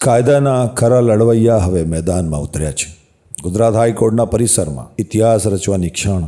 કાયદાના ખરા લડવૈયા હવે મેદાનમાં ઉતર્યા છે. ગુજરાત હાઈકોર્ટના પરિસરમાં ઇતિહાસ રચવાની ક્ષણ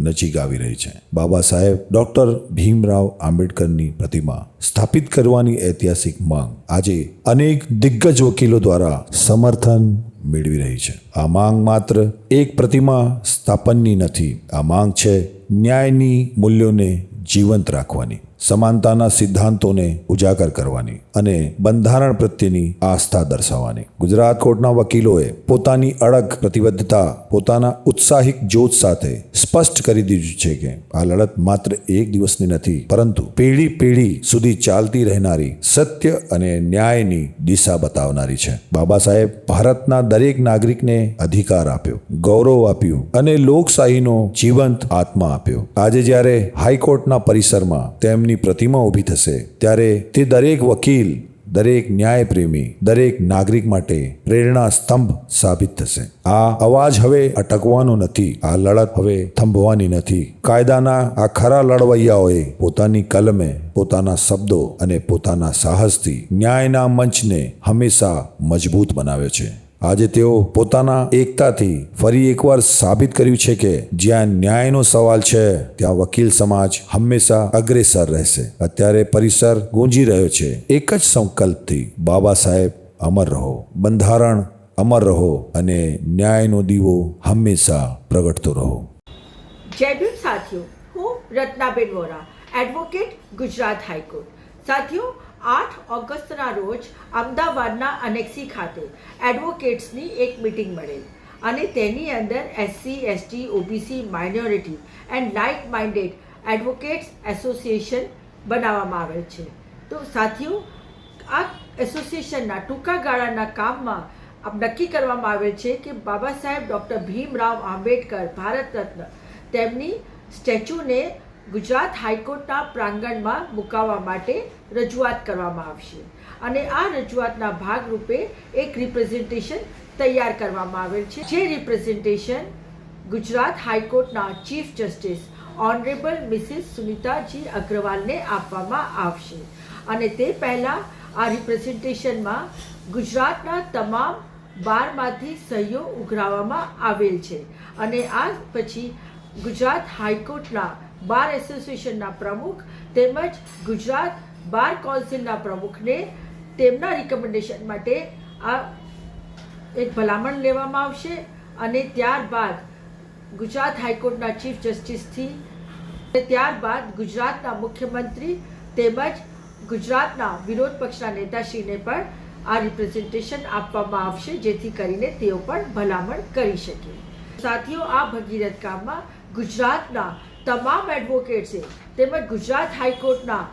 નજીક આવી રહી છે. બાબા સાહેબ ડૉક્ટર ભીમરાવ આંબેડકરની પ્રતિમા સ્થાપિત કરવાની ઐતિહાસિક માંગ આજે અનેક દિગ્ગજ વકીલો દ્વારા સમર્થન મેળવી રહી છે. આ માંગ માત્ર એક પ્રતિમા સ્થાપનની નથી. આ માંગ છે ન્યાયની મૂલ્યોને જીવંત રાખવાની, સમાનતાના સિદ્ધાંતોને ઉજાગર કરવાની અને બંધારણ પ્રત્યેની આસ્થા દર્શાવવાની. ગુજરાત કોર્ટના વકીલોએ પોતાની અડગ પ્રતિબદ્ધતા પોતાના ઉત્સાહિક જોશ સાથે સ્પષ્ટ કરી દીધું છે કે આ લડત માત્ર એક દિવસની નથી, પરંતુ પેઢી સુધી ચાલતી રહેનારી સત્ય અને ન્યાયની દિશા બતાવનારી છે. બાબા સાહેબ ભારતના દરેક નાગરિકને અધિકાર આપ્યો, ગૌરવ આપ્યું અને લોકશાહીનો જીવંત આત્મા આપ્યો. આજે જ્યારે હાઈકોર્ટના પરિસરમાં તેમની પ્રતિમા ઊભી થશે ત્યારે તે દરેક વકીલ, દરેક ન્યાયપ્રેમી, દરેક નાગરિક માટે પ્રેરણા સ્તંભ સાબિત થશે. આ અવાજ હવે અટકવાનો નથી, આ લડત હવે થંભવાની નથી. કાયદાના આ ખરા લડવૈયાઓએ પોતાની કલમે, પોતાના શબ્દો અને પોતાના સાહસથી ન્યાયના મંચને હંમેશા મજબૂત બનાવ્યો છે. આજે તેઓ પોતાના એકતાથી ફરી એકવાર સાબિત કર્યું છે કે જ્યાં ન્યાયનો સવાલ છે ત્યાં વકીલ સમાજ હંમેશા અગ્રેસર રહેશે. અત્યારે પરિસર ગૂંજી રહ્યો છે એક જ સંકલ્પથી: બાબા સાહેબ અમર રહો, બંધારણ અમર રહો અને ન્યાયનો દીવો હંમેશા પ્રગટતો રહો. જય ભીમ સાથીઓ, હું રત્નાબેન વોરા, એડવોકેટ, ગુજરાત હાઈકોર્ટ. સાથીઓ, 8 ઓગસ્ટના રોજ અમદાવાદના અનેક્સી ખાતે એડવોકેટ્સની એક મિટિંગ મળેલ અને તેની અંદર SC, ST, OBC, minority and like minded advocates association બનાવવામાં આવેલ છે. તો સાથીઓ, આ એસોસિએશનના ટૂંકા ગાળાના કામમાં નક્કી કરવામાં આવેલ છે કે બાબા સાહેબ ડૉક્ટર ભીમરાવ આંબેડકર ભારત રત્ન તેમની સ્ટેચ્યુને ગુજરાત હાઈકોર્ટના પ્રાંગણમાં મુકાવવા માટે રજૂઆત કરવામાં આવશે અને આ રજૂઆતના ભાગરૂપે એક રિપ્રેઝન્ટેશન તૈયાર કરવામાં આવેલ છે. જે રિપ્રેઝન્ટેશન ગુજરાત હાઈકોર્ટના ચીફ જસ્ટિસ ઓનરેબલ મિસિસ સુનિતાજી અગ્રવાલને આપવામાં આવશે અને તે પહેલાં આ રિપ્રેઝન્ટેશનમાં ગુજરાતના તમામ બારમાંથી સહીઓ ઉઘરાવવામાં આવેલ છે અને આ પછી ગુજરાત હાઈકોર્ટના બાર એસોસિએશનના પ્રમુખ તેમજ ગુજરાત બાર કાઉન્સિલના પ્રમુખને તેમના રિકમેન્ડેશન માટે આ એક ભલામણ લેવામાં આવશે અને ત્યારબાદ ગુજરાત હાઈકોર્ટના ચીફ જસ્ટિસથી ત્યારબાદ ગુજરાતના મુખ્યમંત્રી તેમજ ગુજરાતના વિરોધ પક્ષના નેતાશ્રીને પણ આ રિપ્રેઝન્ટેશન આપવામાં આવશે, જેથી કરીને તેઓ પણ ભલામણ કરી શકે. સાથીઓ, આ ભગીરથ કામમાં ગુજરાતના તમામ એડવોકેટ્સે તેમજ ગુજરાત હાઈકોર્ટના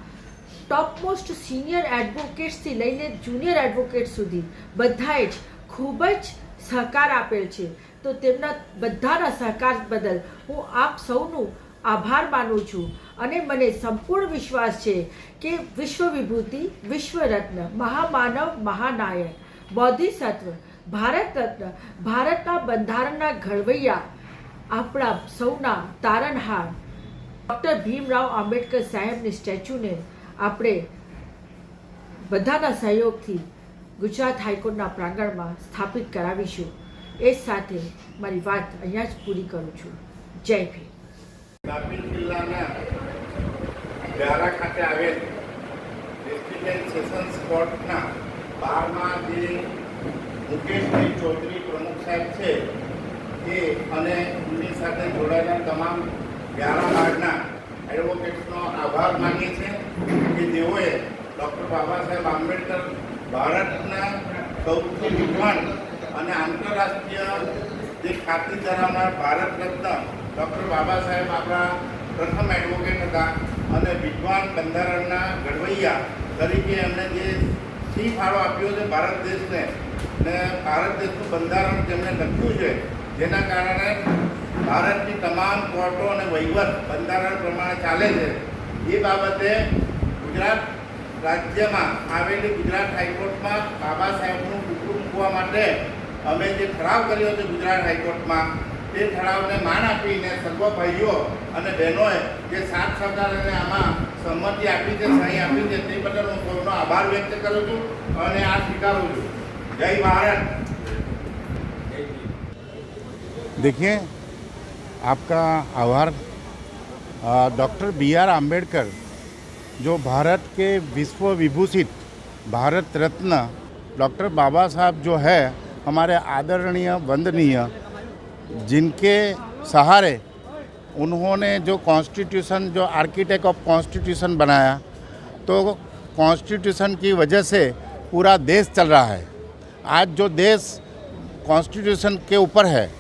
ટોપમોસ્ટ સિનિયર એડવોકેટ્સથી લઈને જુનિયર એડવોકેટ સુધી બધાએ જ ખૂબ જ સહકાર આપેલ છે. તો તેમના બધાના સહકાર બદલ હું આપ સૌનું આભાર માનું છું અને મને સંપૂર્ણ વિશ્વાસ છે કે વિશ્વ વિભૂતિ, વિશ્વ રત્ન, મહામાનવ, મહાનાયક, બોધિસત્વ, ભારત રત્ન, ભારતના બંધારણના ઘડવૈયા, આપણા સૌના તારણહાર ડૉક્ટર ભીમરાવ આંબેડકર સાહેબની સ્ટેચ્યુને આપણે બધાના સહયોગથી ગુજરાત હાઈકોર્ટના પ્રાંગણમાં સ્થાપિત કરાવીશું. એ સાથે મારી વાત અહીંયા જ પૂરી કરું છું. જય ભીમ. તાપી જિલ્લાના વ્યારા ખાતે આવેલ રેસિડેન્ટ સેશન્સ કોર્ટના 12મા જે મુકેશભાઈ ચૌધરી પ્રમુખ સાહેબ છે એ અને એમની સાથે જોડાયેલા તમામ વ્યારા બારના એડવોકેટ્સનો આભાર માનીએ છીએ કે જેઓએ ડૉક્ટર બાબા સાહેબ આંબેડકર ભારતના સૌથી વિદ્વાન અને આંતરરાષ્ટ્રીય જે ખ્યાતિ ધરાવનાર ભારત રત્ન ડૉક્ટર બાબા સાહેબ આપણા પ્રથમ એડવોકેટ હતા અને વિદ્વાન બંધારણના ઘડવૈયા તરીકે એમણે જે સિંહ ફાળો આપ્યો છે ભારત દેશને, ને ભારત દેશનું બંધારણ જેમણે લખ્યું છે, જેના કારણે ભારતની તમામ કોર્ટો અને વહીવટ બંધારણ પ્રમાણે ચાલે છે. એ બાબતે ગુજરાત રાજ્યમાં આવેલી ગુજરાત હાઈકોર્ટમાં બાબા સાહેબનું ટુકડું મૂકવા માટે અમે જે ઠરાવ કર્યો છે ગુજરાત હાઈકોર્ટમાં, તે ઠરાવને માન આપીને સર્વ ભાઈઓ અને બહેનોએ જે સાથ સહકાર અને આમાં સંમતિ આપી છે, સહી આપી છે, તે બદલ હું સૌનો આભાર વ્યક્ત કરું છું અને આ સ્વીકારું છું. जय भारत। देखिए, आपका आभार। Doctor B.R. आम्बेडकर जो भारत के विश्व विभूषित भारत रत्न डॉक्टर बाबा साहब जो है हमारे आदरणीय वंदनीय, जिनके सहारे उन्होंने जो कॉन्स्टिट्यूशन, जो आर्किटेक्ट ऑफ कॉन्स्टिट्यूशन बनाया, तो कॉन्स्टिट्यूशन की वजह से पूरा देश चल रहा है। आज जो देश कॉन्स्टिट्यूशन के ऊपर है,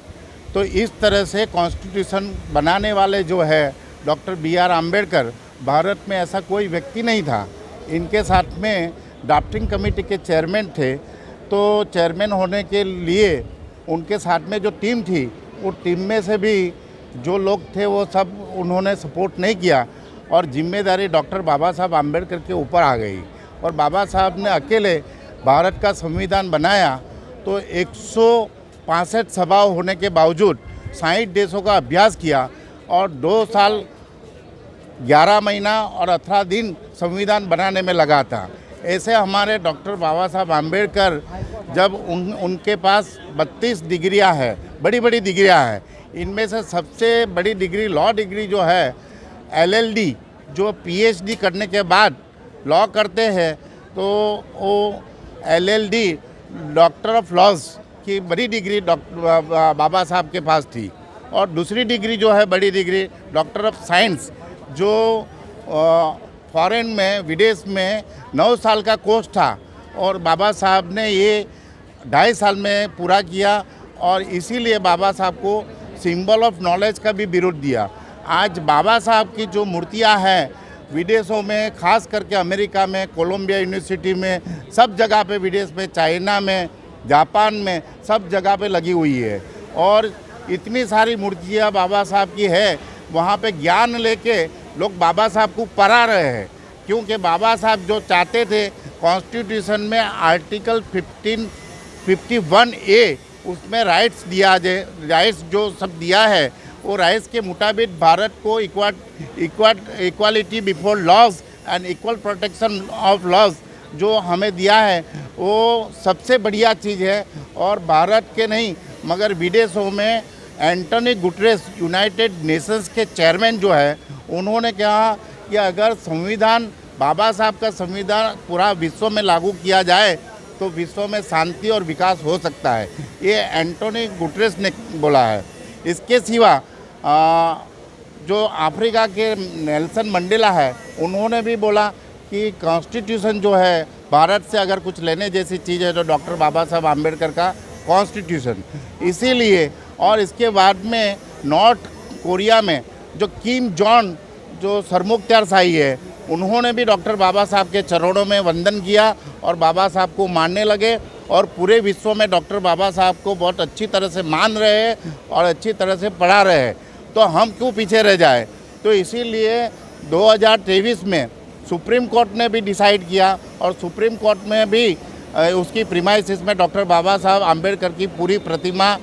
तो इस तरह से कॉन्स्टिट्यूशन बनाने वाले जो है डॉक्टर B.R. आम्बेडकर, भारत में ऐसा कोई व्यक्ति नहीं था। इनके साथ में ड्राफ्टिंग कमेटी के चेयरमैन थे, तो चेयरमैन होने के लिए उनके साथ में जो टीम थी, वो टीम में से भी जो लोग थे वो सब उन्होंने सपोर्ट नहीं किया और जिम्मेदारी डॉक्टर बाबा साहब आम्बेडकर के ऊपर आ गई। और बाबा साहब ने अकेले भारत का संविधान बनाया, तो 165 सभाओं होने के बावजूद 60 देशों का अभ्यास किया और 2 साल 11 महीना और 18 दिन संविधान बनाने में लगा था। ऐसे हमारे डॉक्टर बाबा साहब आम्बेडकर, जब उनके पास 32 डिग्रियां हैं, बड़ी बड़ी डिग्रियां हैं, इनमें से सबसे बड़ी डिग्री लॉ डिग्री जो है LLD, जो PhD करने के बाद लॉ करते हैं, तो वो LLD डॉक्टर ऑफ लॉज की बड़ी डिग्री डॉक्टर बाबा साहब के पास थी। और दूसरी डिग्री जो है बड़ी डिग्री डॉक्टर ऑफ साइंस, जो फॉरेन में, विदेश में 9 साल का कोर्स था और बाबा साहब ने ये 2.5 साल में पूरा किया और इसीलिए बाबा साहब को सिंबल ऑफ नॉलेज का भी बिरुद दिया। आज बाबा साहब की जो मूर्तियां हैं विदेशों में, खास करके अमेरिका में, कोलंबिया यूनिवर्सिटी में, सब जगह पे, विदेश में, चाइना में, जापान में, सब जगह पे लगी हुई है। और इतनी सारी मूर्तियां बाबा साहब की है, वहाँ पे ज्ञान लेके लोग बाबा साहब को पढ़ा रहे हैं, क्योंकि बाबा साहब जो चाहते थे कॉन्स्टिट्यूशन में आर्टिकल 51A उसमें राइट्स दिया जाए, राइट्स जो सब दिया है वो राइट्स के मुताबिक भारत को equality before laws and equal protection of laws जो हमें दिया है, वो सबसे बढ़िया चीज़ है। और भारत के नहीं मगर विदेशों में एंटोनियो गुटेरेस, यूनाइटेड नेशंस के चेयरमैन जो है, उन्होंने कहा कि अगर संविधान, बाबा साहब का संविधान पूरा विश्व में लागू किया जाए तो विश्व में शांति और विकास हो सकता है। ये एंटोनियो गुटेरेस ने बोला है। इसके सिवा जो अफ्रीका के नेल्सन मंडेला है, उन्होंने भी बोला कि कॉन्स्टिट्यूशन जो है भारत से अगर कुछ लेने जैसी चीज़ है तो डॉक्टर बाबा साहब आम्बेडकर का कॉन्स्टिट्यूशन। इसीलिए और इसके बाद में नॉर्थ कोरिया में जो किम जॉन जो सरमुखत्यारशाही है, उन्होंने भी डॉक्टर बाबा साहब के चरणों में वंदन किया और बाबा साहब को मानने लगे और पूरे विश्व में डॉक्टर बाबा साहब को बहुत अच्छी तरह से मान रहे हैं और अच्छी तरह से पढ़ा रहे हैं। तो हम क्यों पीछे रह जाए? तो इसीलिए 2023 में सुप्रीम कोर्ट ने भी डिसाइड किया और सुप्रीम कोर्ट में भी उसकी प्रीमाइसिस में डॉक्टर बाबा साहब आम्बेडकर की पूरी प्रतिमा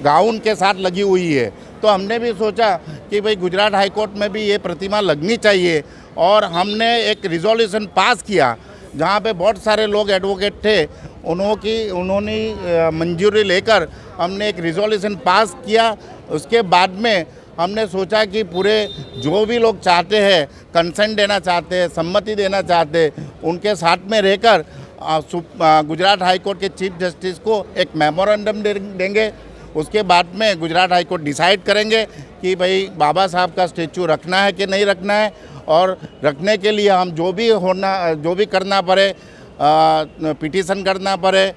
गाउन के साथ लगी हुई है। तो हमने भी सोचा कि भाई गुजरात हाई कोर्ट में भी ये प्रतिमा लगनी चाहिए और हमने एक रिजोल्यूशन पास किया जहाँ पे बहुत सारे लोग एडवोकेट थे, उन्होंने मंजूरी लेकर हमने एक रिजोल्यूशन पास किया। उसके बाद में हमने सोचा कि पूरे जो भी लोग चाहते हैं, कंसेंट देना चाहते हैं, सम्मति देना चाहते हैं, उनके साथ में रहकर गुजरात हाई कोर्ट के चीफ जस्टिस को एक मेमोरेंडम देंगे। उसके बाद में गुजरात हाई कोर्ट डिसाइड करेंगे कि भाई बाबा साहब का स्टेचू रखना है कि नहीं रखना है, और रखने के लिए हम जो भी करना पड़े, पिटीशन करना पड़े,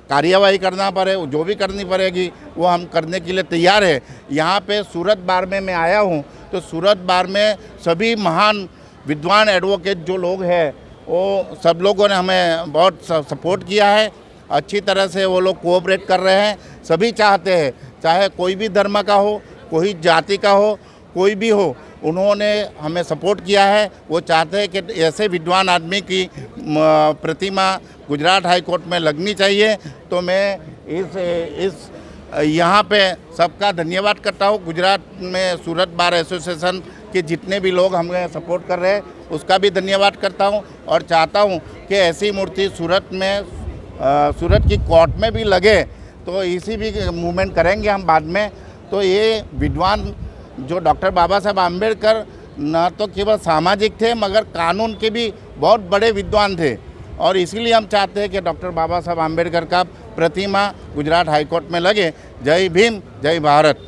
कार्यवाही करना पड़े, जो भी करनी पड़ेगी वो हम करने के लिए तैयार है। यहाँ पे सूरत बार में मैं आया हूँ, तो सूरत बार में सभी महान विद्वान एडवोकेट जो लोग हैं, वो सब लोगों ने हमें बहुत सपोर्ट किया है। अच्छी तरह से वो लोग कोऑपरेट कर रहे हैं। सभी चाहते हैं, चाहे कोई भी धर्म का हो, कोई जाति का हो, कोई भी हो, उन्होंने हमें सपोर्ट किया है। वो चाहते हैं कि ऐसे विद्वान आदमी की प्रतिमा गुजरात हाई कोर्ट में लगनी चाहिए। तो मैं इस यहाँ पे सबका धन्यवाद करता हूँ। गुजरात में सूरत बार एसोसिएशन के जितने भी लोग हमें सपोर्ट कर रहे हैं उसका भी धन्यवाद करता हूँ और चाहता हूँ कि ऐसी मूर्ति सूरत में सूरत की कोर्ट में भी लगे तो इसी भी मूवमेंट करेंगे हम बाद में। तो ये विद्वान जो डॉक्टर बाबा साहब आम्बेडकर न तो केवल सामाजिक थे मगर कानून के भी बहुत बड़े विद्वान थे, और इसीलिए हम चाहते हैं कि डॉक्टर बाबा साहब आम्बेडकर का प्रतिमा गुजरात हाई कोर्ट में लगे। जय भीम, जय भारत।